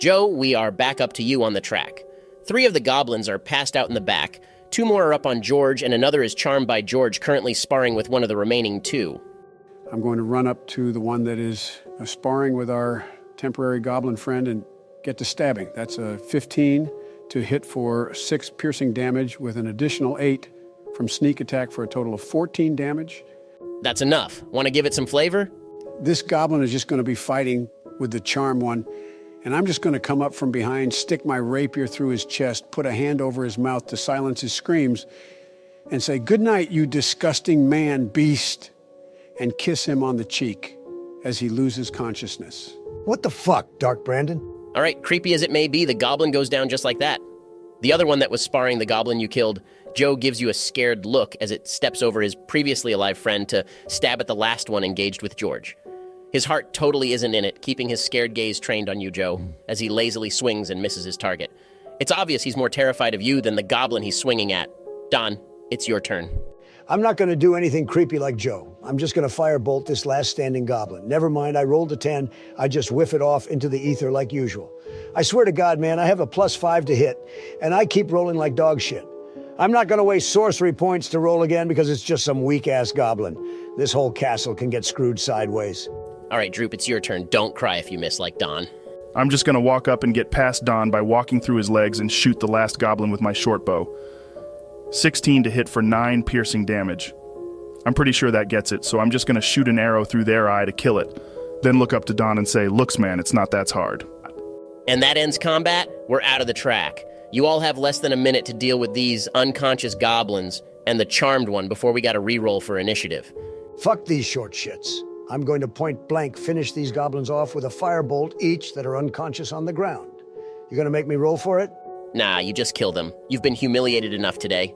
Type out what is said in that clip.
Joe, we are back up to you on the track. 3 of the goblins are passed out in the back, 2 more are up on George, and another is charmed by George, currently sparring with one of the remaining 2. I'm going to run up to the one that is sparring with our temporary goblin friend and get to stabbing. That's a 15 to hit for 6 piercing damage with an additional 8 from sneak attack for a total of 14 damage. That's enough. Want to give it some flavor? This goblin is just going to be fighting with the charm one, and I'm just going to come up from behind, stick my rapier through his chest, put a hand over his mouth to silence his screams, and say, "Good night, you disgusting man beast," and kiss him on the cheek as he loses consciousness. What the fuck, Dark Brandon? All right, creepy as it may be, the goblin goes down just like that. The other one that was sparring the goblin you killed, Joe gives you a scared look as it steps over his previously alive friend to stab at the last one engaged with George. His heart totally isn't in it, keeping his scared gaze trained on you, Joe, as he lazily swings and misses his target. It's obvious he's more terrified of you than the goblin he's swinging at. Don, it's your turn. I'm not going to do anything creepy like Joe. I'm just going to firebolt this last standing goblin. Never mind, I rolled a 10. I just whiff it off into the ether like usual. I swear to God, man, I have a +5 to hit, and I keep rolling like dog shit. I'm not going to waste sorcery points to roll again because it's just some weak-ass goblin. This whole castle can get screwed sideways. All right, Droop, it's your turn. Don't cry if you miss like Don. I'm just going to walk up and get past Don by walking through his legs and shoot the last goblin with my short bow. 16 to hit for 9 piercing damage. I'm pretty sure that gets it, so I'm just going to shoot an arrow through their eye to kill it. Then look up to Don and say, "Looks, man, it's not that hard." And that ends combat. We're out of the track. You all have less than a minute to deal with these unconscious goblins and the charmed one before we got a reroll for initiative. Fuck these short shits. I'm going to point blank finish these goblins off with a firebolt each that are unconscious on the ground. You gonna make me roll for it? Nah, you just kill them. You've been humiliated enough today.